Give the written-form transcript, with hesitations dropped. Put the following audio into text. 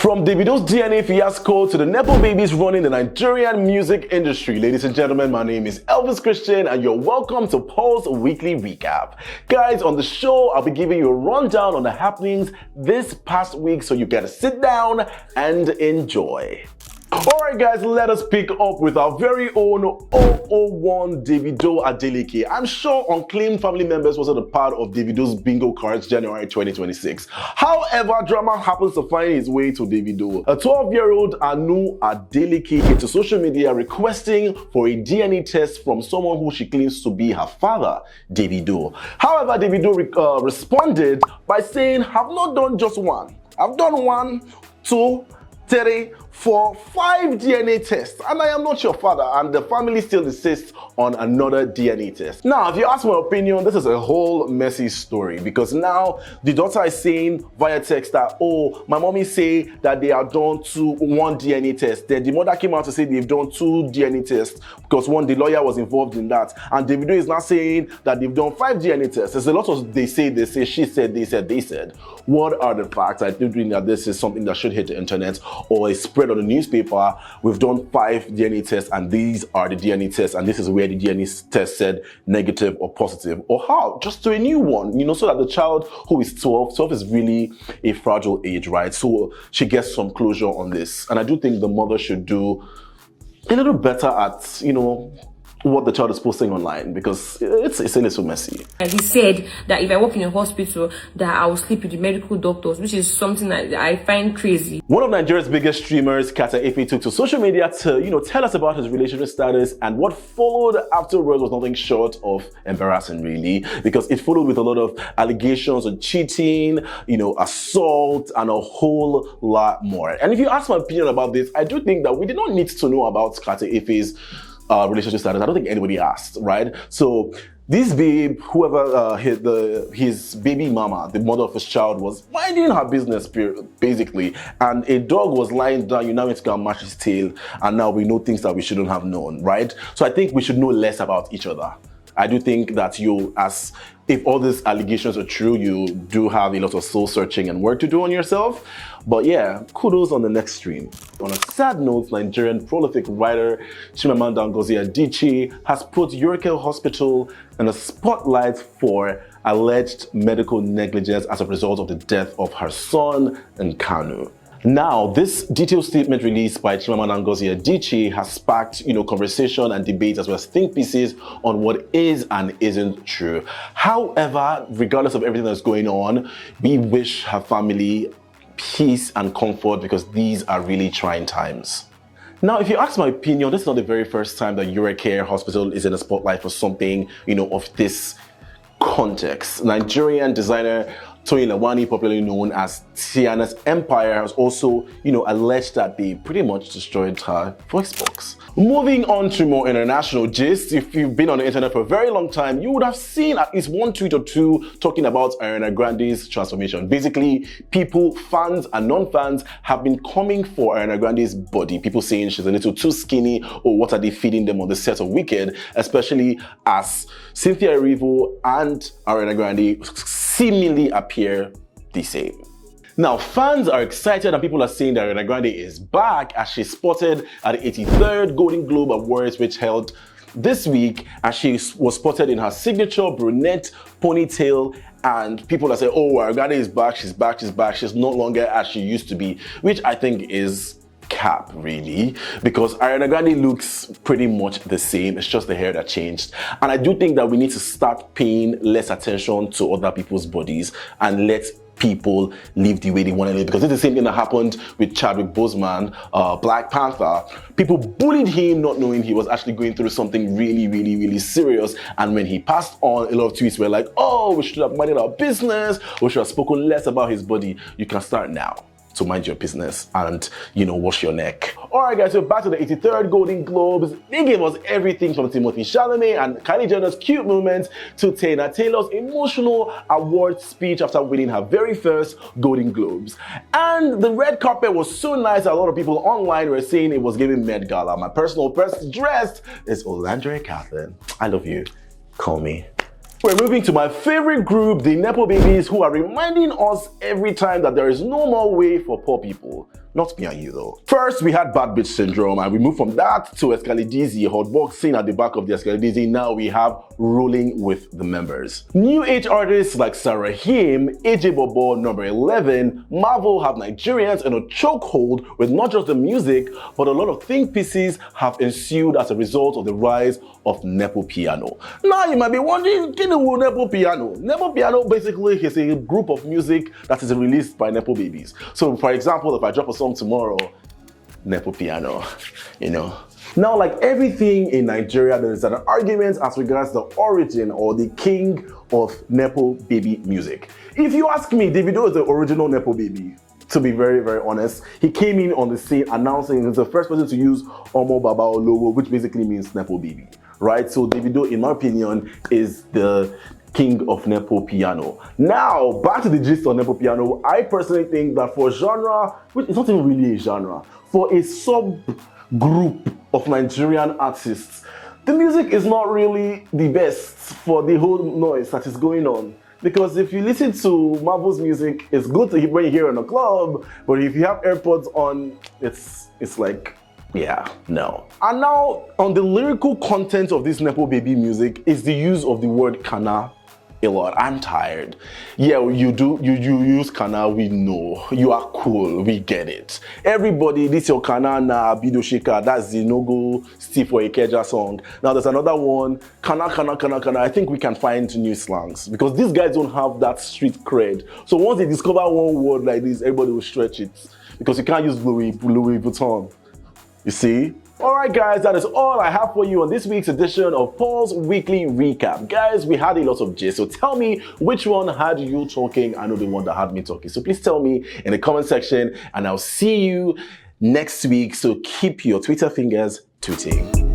From Davido's DNA fiasco to the Nepo babies running the Nigerian music industry, ladies and gentlemen, my name is Elvis Christian and you're welcome to Paul's Weekly Recap. Guys, on the show, I'll be giving you a rundown on the happenings this past week, so you gotta sit down and enjoy. Alright guys, let us pick up with our very own 001 Davido Adeleke. I'm sure unclaimed family members wasn't a part of Davido's bingo cards January 2026. However, drama happens to find its way to Davido. A 12-year-old Anu Adeleke came to social media requesting for a DNA test from someone who she claims to be her father, Davido. However, Davido responded by saying, "I've not done just one. I've done 1, 2, 3, 4, 5 DNA tests, and I am not your father," and the family still insists on another DNA test. Now, if you ask my opinion, this is a whole messy story, because now the daughter is saying via text that, "Oh, my mommy say that they are done 1 DNA test." Then the mother came out to say they've done 2 DNA tests because the lawyer was involved in that, and Davido is now saying that they've done 5 DNA tests. There's a lot of they say, she said, they said, they said. What are the facts? I do think that this is something that should hit the internet or a spread on the newspaper. We've done 5 DNA tests, and these are the DNA tests, and this is where the DNA test said negative or positive. Or how? Just do a new one, so that the child who is 12 is really a fragile age, right? So she gets some closure on this. And I do think the mother should do a little better at, what the child is posting online, because it's a little messy. And he said that if I work in a hospital, that I will sleep with the medical doctors, which is something that I find crazy. One of Nigeria's biggest streamers, Kata Efe, took to social media to, tell us about his relationship status, and what followed afterwards was nothing short of embarrassing, really, because it followed with a lot of allegations of cheating, assault, and a whole lot more. And if you ask my opinion about this, I do think that we did not need to know about Kata Efe's relationship status. I don't think anybody asked, right? So this babe, whoever his baby mama, the mother of his child, was minding her business, basically, and a dog was lying down. You now need to go and match his tail, and now we know things that we shouldn't have known, right? So I think we should know less about each other. I do think that if all these allegations are true, you do have a lot of soul searching and work to do on yourself. But yeah, kudos on the next stream. On a sad note, Nigerian prolific writer Chimamanda Adichie has put Euracare Hospital in the spotlight for alleged medical negligence as a result of the death of her son in Kano. Now, this detailed statement released by Chimamanda Adichie has sparked, conversation and debate, as well as think pieces on what is and isn't true. However, regardless of everything that's going on, we wish her family peace and comfort, because these are really trying times. Now, if you ask my opinion, this is not the very first time that Euracare Hospital is in the spotlight for something, of this context. Nigerian designer Tony Lawani, popularly known as Tiana's Empire, has also, alleged that they pretty much destroyed her Xbox. Moving on to more international gist, if you've been on the internet for a very long time, you would have seen at least 1 tweet or 2 talking about Ariana Grande's transformation. Basically, people, fans and non-fans, have been coming for Ariana Grande's body. People saying she's a little too skinny, or what are they feeding them on the set of Wicked, especially as Cynthia Erivo and Ariana Grande seemingly appear the same. Now, fans are excited and people are saying that Ariana Grande is back, as she's spotted at the 83rd Golden Globe Awards, which held this week, as she was spotted in her signature brunette ponytail, and people are saying, "Oh, Ariana Grande is back, she's back, she's back, she's no longer as she used to be," which I think is cap, really, because Ariana Grande looks pretty much the same. It's just the hair that changed. And I do think that we need to start paying less attention to other people's bodies and let people live the way they want to live, because it's the same thing that happened with Chadwick Boseman, Black Panther. People bullied him not knowing he was actually going through something really, really, really serious, and when he passed on, a lot of tweets were like, "Oh, we should have minded our business, we should have spoken less about his body." You can start now to mind your business and, wash your neck. Alright guys, so back to the 83rd Golden Globes. They gave us everything from Timothée Chalamet and Kylie Jenner's cute moments to Taylor Taylor's emotional award speech after winning her very first Golden Globes. And the red carpet was so nice that a lot of people online were saying it was giving Met Gala. My personal best dressed is Olandre Catherine. I love you. Call me. We're moving to my favorite group, the Nepo babies, who are reminding us every time that there is no more way for poor people. Not me and you though. First, we had Bad Bitch Syndrome, and we moved from that to Escalidizi, hotboxing at the back of the Escalidizi. Now we have Rolling with the Members. New age artists like Sarah Him, AJ Bobo, Number 11, Marvel have Nigerians in a chokehold with not just the music, but a lot of think pieces have ensued as a result of the rise of Nepo Piano. Now you might be wondering, Nepo Piano? Nepo Piano basically is a group of music that is released by Nepo babies. So for example, if I drop a song tomorrow, Nepo Piano, Now, like everything in Nigeria, there is an argument as regards the origin or the king of Nepo baby music. If you ask me, Davido is the original Nepo baby. To be very, very honest, he came in on the scene announcing he's the first person to use Omo Baba Olowo, which basically means Nepo baby, right? So Davido, in my opinion, is the king of Nepo Piano. Now, back to the gist of Nepo Piano, I personally think that for genre, which is not even really a genre, for a subgroup of Nigerian artists, the music is not really the best for the whole noise that is going on. Because if you listen to Marvel's music, it's good to when you hear it in a club, but if you have AirPods on, it's like, yeah, no. And now, on the lyrical content of this Nepo baby music is the use of the word kana a lot. I'm tired. Yeah, you use kana, we know. You are cool, we get it. Everybody, this your kana na Bido Shika, that's the no-go Steve for Ikeja song. Now there's another one, kana. I think we can find new slangs because these guys don't have that street cred. So once they discover one word like this, everybody will stretch it because you can't use Louis Vuitton. You see? Alright guys, that is all I have for you on this week's edition of Paul's Weekly Recap. Guys, we had a lot of gist, so tell me which one had you talking. I know the one that had me talking. So please tell me in the comment section and I'll see you next week. So keep your Twitter fingers tooting.